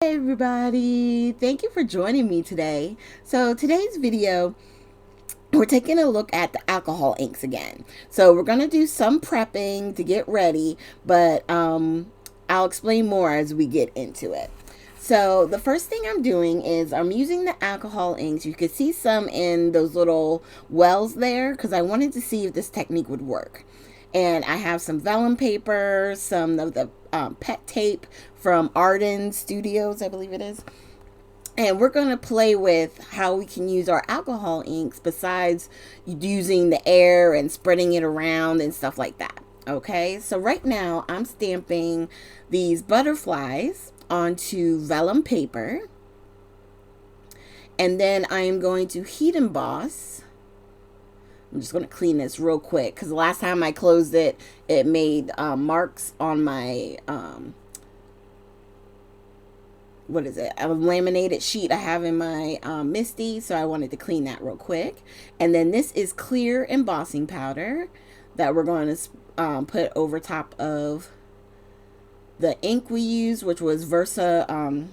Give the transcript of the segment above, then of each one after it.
Hey everybody, thank you for joining me today. So today's video, we're taking a look at the alcohol inks again. So we're going to do some prepping to get ready, but I'll explain more as we get into it. So the first thing I'm doing is I'm using the alcohol inks. You could see some in those little wells there because I wanted to see if this technique would work. And I have some vellum paper, some of the pet tape from Arden Studios, I believe it is. And we're going to play with how we can use our alcohol inks besides using the air and spreading it around and stuff like that. Okay, so right now I'm stamping these butterflies onto vellum paper. And then I am going to heat emboss. I'm just going to clean this real quick because the last time I closed it, it made marks on my what is it? A laminated sheet I have in my MISTI, so I wanted to clean that real quick. And then this is clear embossing powder that we're going to put over top of the ink we used, which was VersaFine.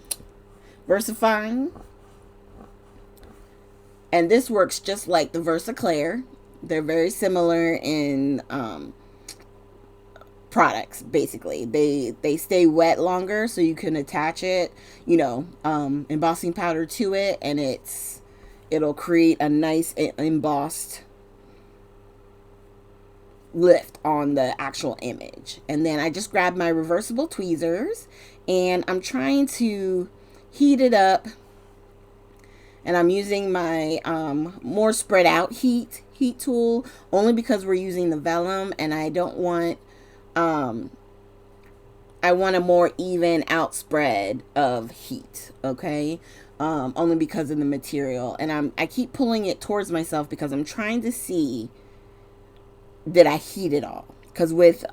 And this works just like the VersaClear. They're very similar in products. Basically, they stay wet longer, so you can attach it, embossing powder to it, and it'll create a nice embossed lift on the actual image. And then I just grabbed my reversible tweezers and I'm trying to heat it up, and I'm using my more spread out heat tool only because we're using the vellum, and I don't want I want a more even outspread of heat, okay? Only because of the material. And I keep pulling it towards myself because I'm trying to see that I heat it all. Because with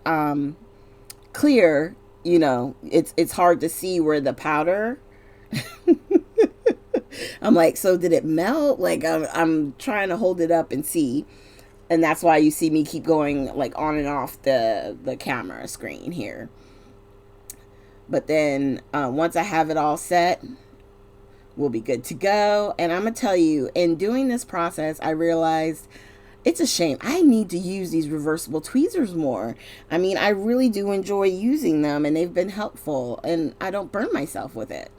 clear, it's hard to see where the powder. I'm like, so did it melt? Like I'm trying to hold it up and see. And that's why you see me keep going like on and off the camera screen here. But then once I have it all set, we'll be good to go. And I'm gonna tell you, in doing this process, I realized it's a shame. I need to use these reversible tweezers more. I mean, I really do enjoy using them, and they've been helpful, and I don't burn myself with it.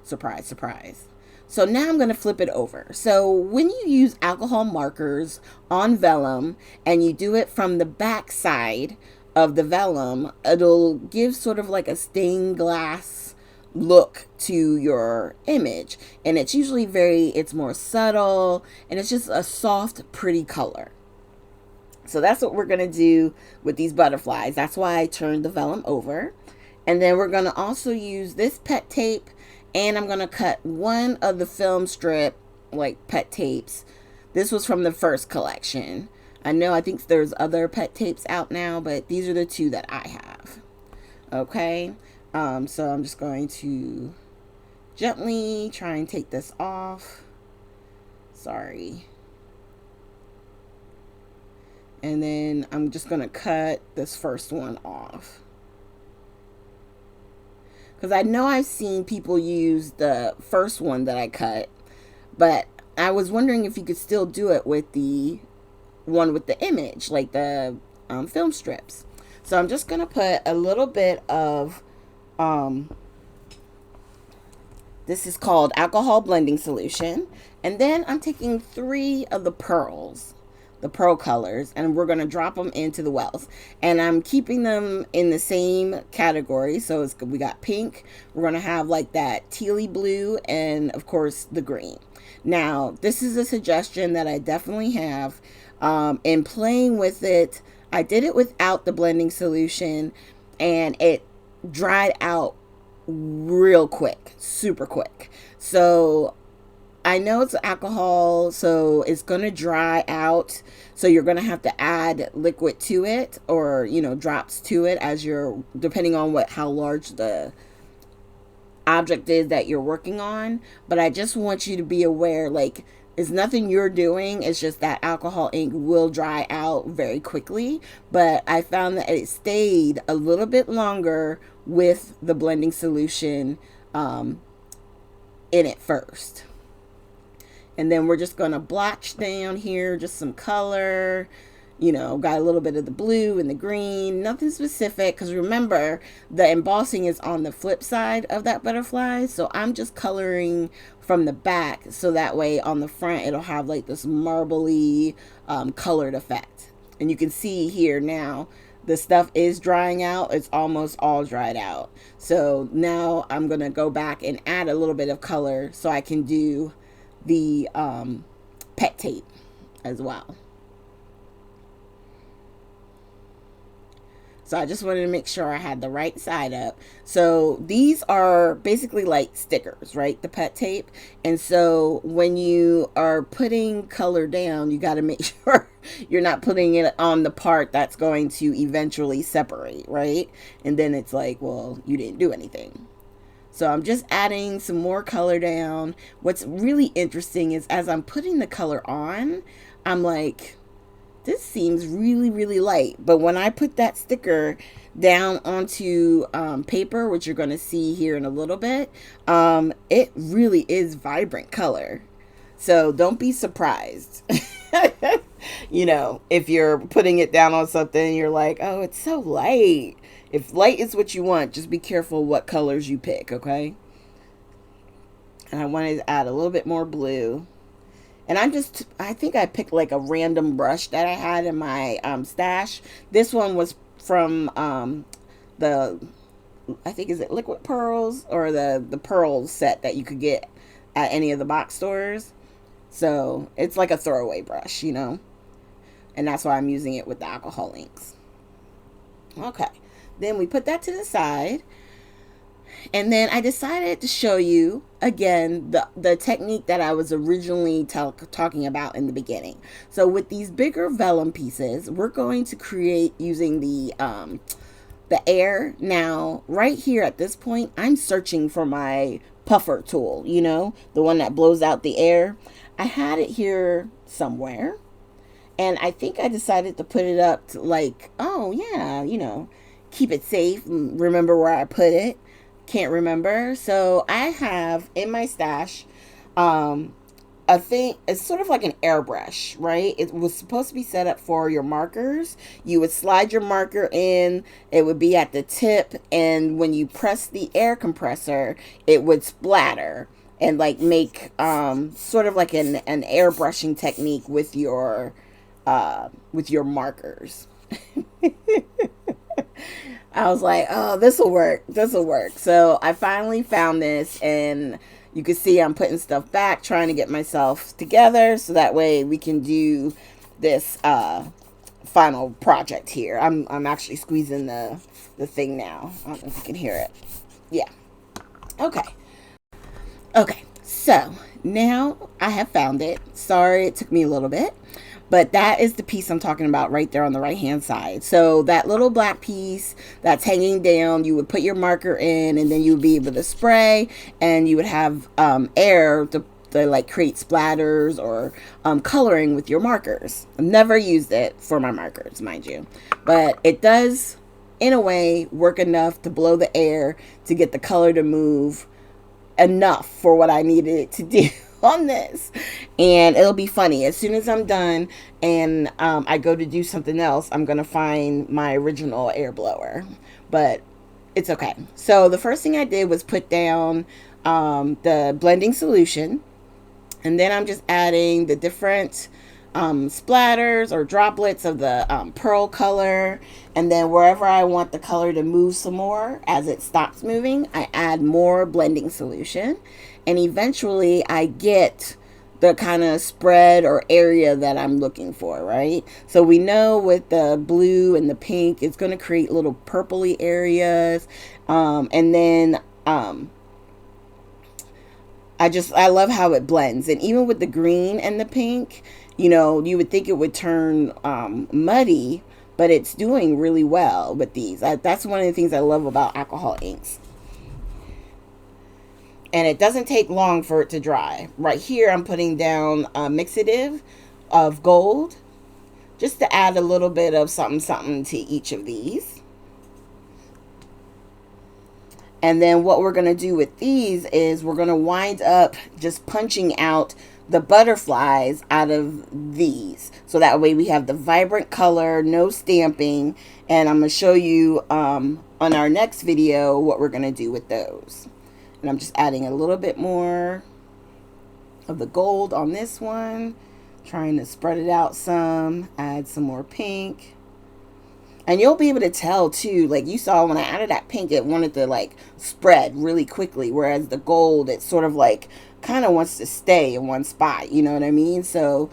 Surprise, surprise. So now I'm going to flip it over. So when you use alcohol markers on vellum and you do it from the back side of the vellum, it'll give sort of like a stained glass look to your image. And it's usually it's more subtle, and it's just a soft, pretty color. So that's what we're going to do with these butterflies. That's why I turned the vellum over. And then we're going to also use this pet tape, and I'm going to cut one of the film strip like pet tapes. This was from the first collection. I think there's other pet tapes out now, but these are the two that I have. Okay. So I'm just going to gently try and take this off. Sorry. And then I'm just going to cut this first one off. Because I know I've seen people use the first one that I cut, but I was wondering if you could still do it with the one with the image, like the film strips. So I'm just going to put a little bit of, this is called alcohol blending solution. And then I'm taking 3 of the pearls, the pearl colors, and we're going to drop them into the wells. And I'm keeping them in the same category. So we got pink, we're going to have like that tealy blue, and of course the green. Now, this is a suggestion that I definitely have. In playing with it, I did it without the blending solution, and it dried out real quick, super quick. So I know it's alcohol, so it's going to dry out. So you're going to have to add liquid to it, or, drops to it as depending on how large the object is that you're working on. But I just want you to be aware, like, it's nothing you're doing. It's just that alcohol ink will dry out very quickly. But I found that it stayed a little bit longer with the blending solution um, in it first. And then we're just going to blotch down here just some color. You know, got a little bit of the blue and the green, nothing specific, because remember the embossing is on the flip side of that butterfly, so I'm just coloring from the back so that way on the front it'll have like this marbly colored effect. And you can see here now the stuff is drying out. It's almost all dried out. So now I'm going to go back and add a little bit of color so I can do the pet tape as well. So I just wanted to make sure I had the right side up. So these are basically like stickers, right? The pet tape. And so when you are putting color down, you got to make sure you're not putting it on the part that's going to eventually separate, right? And then it's like, well, you didn't do anything. So I'm just adding some more color down. What's really interesting is as I'm putting the color on, I'm like, this seems really, really light. But when I put that sticker down onto paper, which you're going to see here in a little bit, it really is vibrant color. So don't be surprised. You know, if you're putting it down on something, you're like, oh, it's so light. If light is what you want, just be careful what colors you pick, okay? And I wanted to add a little bit more blue. And I think I picked like a random brush that I had in my stash. This one was from the, I think, is it Liquid Pearls or the Pearls set that you could get at any of the box stores. So it's like a throwaway brush, you know. And that's why I'm using it with the alcohol inks. Okay. Then we put that to the side. And then I decided to show you again the technique that I was originally talking about in the beginning. So with these bigger vellum pieces, we're going to create using the air. Now, right here at this point, I'm searching for my puffer tool, you know, the one that blows out the air. I had it here somewhere. And I think I decided to put it up to like, oh yeah, you know, keep it safe. Remember where I put it. Can't remember. So I have in my stash a thing. It's sort of like an airbrush, right? It was supposed to be set up for your markers. You would slide your marker in, it would be at the tip, and when you press the air compressor, it would splatter and like make sort of like an airbrushing technique with your markers. I was like, oh, this will work. This will work. So I finally found this, and you can see I'm putting stuff back, trying to get myself together so that way we can do this final project here. I'm actually squeezing the thing now. I don't know if you can hear it. Yeah. Okay. Okay. So now I have found it. Sorry, it took me a little bit. But that is the piece I'm talking about right there on the right hand side. So that little black piece that's hanging down, you would put your marker in, and then you would be able to spray, and you would have air to like create splatters or coloring with your markers. I've never used it for my markers, mind you. But it does, in a way, work enough to blow the air to get the color to move enough for what I needed it to do on this. And it'll be funny, as soon as I'm done and I go to do something else, I'm gonna find my original air blower, but it's okay. So the first thing I did was put down the blending solution, and then I'm just adding the different splatters or droplets of the pearl color, and then wherever I want the color to move some more, as it stops moving, I add more blending solution, and eventually I get the kind of spread or area that I'm looking for, right? So we know with the blue and the pink, it's going to create little purpley areas, and then I love how it blends. And even with the green and the pink, you know, you would think it would turn muddy, but it's doing really well with these. That's one of the things I love about alcohol inks. And it doesn't take long for it to dry. Right here, I'm putting down a mixative of gold, just to add a little bit of something something to each of these. And then what we're going to do with these is we're going to wind up just punching out the butterflies out of these. So that way we have the vibrant color, no stamping. And I'm going to show you on our next video what we're going to do with those. And I'm just adding a little bit more of the gold on this one. Trying to spread it out some. Add some more pink. And you'll be able to tell too, like you saw when I added that pink, it wanted to like spread really quickly. Whereas the gold, it sort of like kind of wants to stay in one spot. You know what I mean? So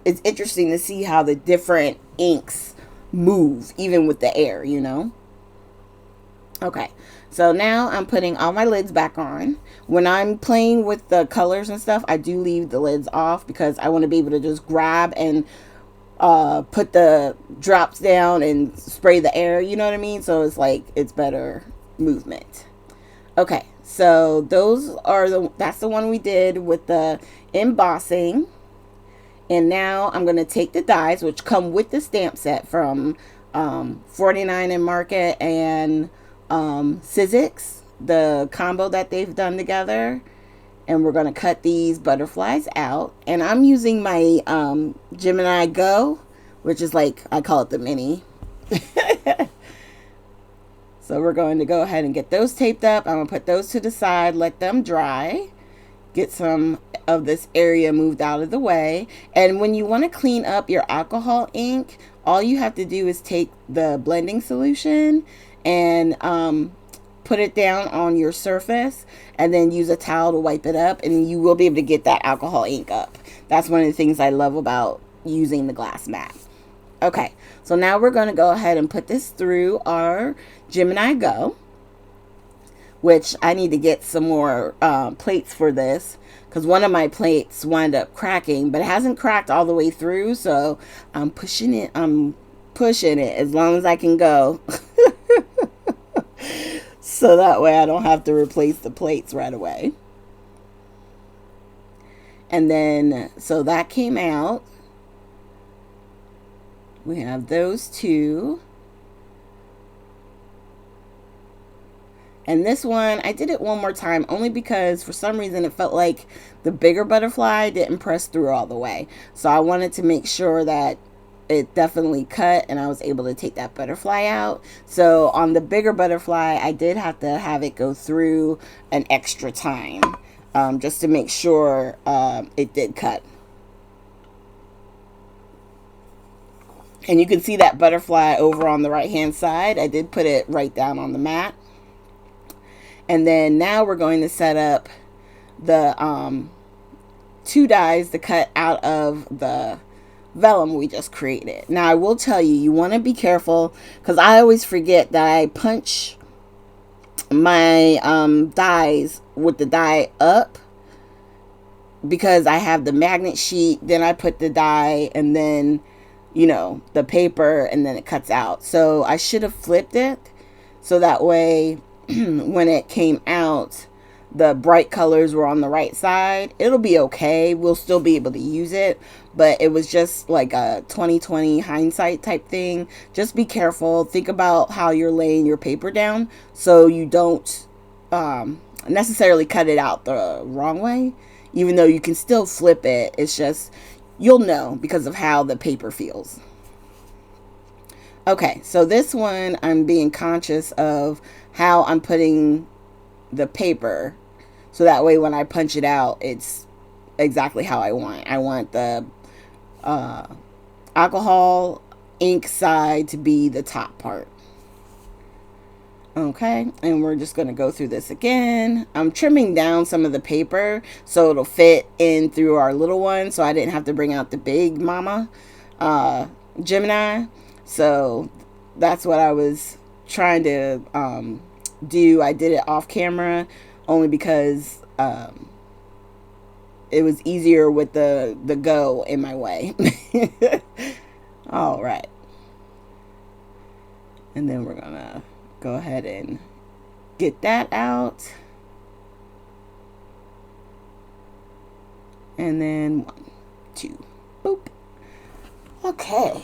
it's interesting to see how the different inks move, even with the air, you know? Okay, so now I'm putting all my lids back on. When I'm playing with the colors and stuff, I do leave the lids off because I want to be able to just grab and put the drops down and spray the air, you know what I mean? So it's like, it's better movement. Okay, so that's the one we did with the embossing. And now I'm going to take the dies, which come with the stamp set from 49 and Market and Sizzix, the combo that they've done together. And we're going to cut these butterflies out. And I'm using my Gemini Go, which is like, I call it the mini. So we're going to go ahead and get those taped up. I'm going to put those to the side, let them dry. Get some of this area moved out of the way. And when you want to clean up your alcohol ink, all you have to do is take the blending solution and put it down on your surface and then use a towel to wipe it up, and you will be able to get that alcohol ink up. That's one of the things I love about using the glass mat. Okay, so now we're going to go ahead and put this through our Gemini Go, which I need to get some more plates for this because one of my plates wound up cracking, but it hasn't cracked all the way through, so I'm pushing it as long as I can go. So that way I don't have to replace the plates right away. And then, so that came out. We have those two. And this one, I did it one more time only because for some reason it felt like the bigger butterfly didn't press through all the way. So I wanted to make sure that it definitely cut and I was able to take that butterfly out. So on the bigger butterfly, I did have to have it go through an extra time just to make sure it did cut. And you can see that butterfly over on the right hand side. I did put it right down on the mat. And then now we're going to set up the two dies to cut out of the vellum we just created. Now I will tell you, you want to be careful because I always forget that I punch my dies with the die up because I have the magnet sheet, then I put the die and then, you know, the paper, and then it cuts out. So I should have flipped it so that way when it came out, the bright colors were on the right side. It'll be okay. We'll still be able to use it, but it was just like a 20/20 hindsight type thing. Just be careful. Think about how you're laying your paper down so you don't necessarily cut it out the wrong way, even though you can still flip it. It's just, you'll know because of how the paper feels. Okay, so this one, I'm being conscious of how I'm putting the paper so that way when I punch it out, it's exactly how I want. I want the alcohol ink side to be the top part. Okay, and we're just going to go through this again. I'm trimming down some of the paper so it'll fit in through our little one, so I didn't have to bring out the big mama Gemini. So that's what I was trying to do. I did it off camera only because it was easier with the Go in my way. All right. And then we're going to go ahead and get that out. And then 1, 2, boop. Okay.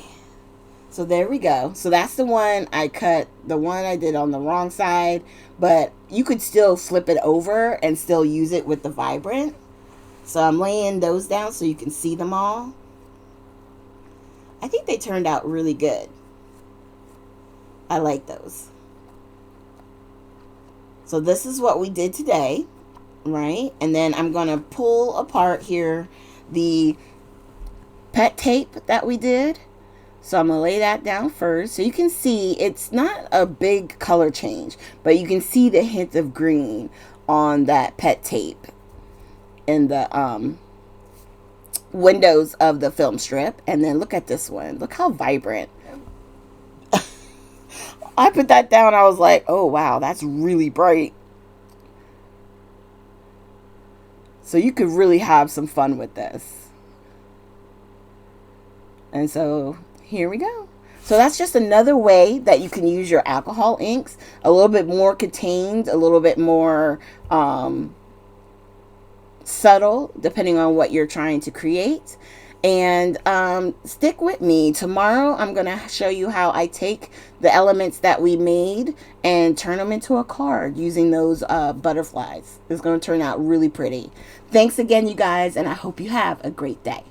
So there we go. So that's the one I cut, the one I did on the wrong side, but you could still flip it over and still use it with the vibrant. So I'm laying those down so you can see them all. I think they turned out really good. I like those. So this is what we did today, right? And then I'm going to pull apart here the pet tape that we did. So I'm going to lay that down first. So you can see it's not a big color change, but you can see the hint of green on that pet tape in the windows of the film strip. And then look at this one. Look how vibrant. I put that down. I was like, oh, wow, that's really bright. So you could really have some fun with this. And so here we go. So that's just another way that you can use your alcohol inks. A little bit more contained, a little bit more subtle, depending on what you're trying to create. And stick with me. Tomorrow I'm going to show you how I take the elements that we made and turn them into a card using those butterflies. It's going to turn out really pretty. Thanks again, you guys, and I hope you have a great day.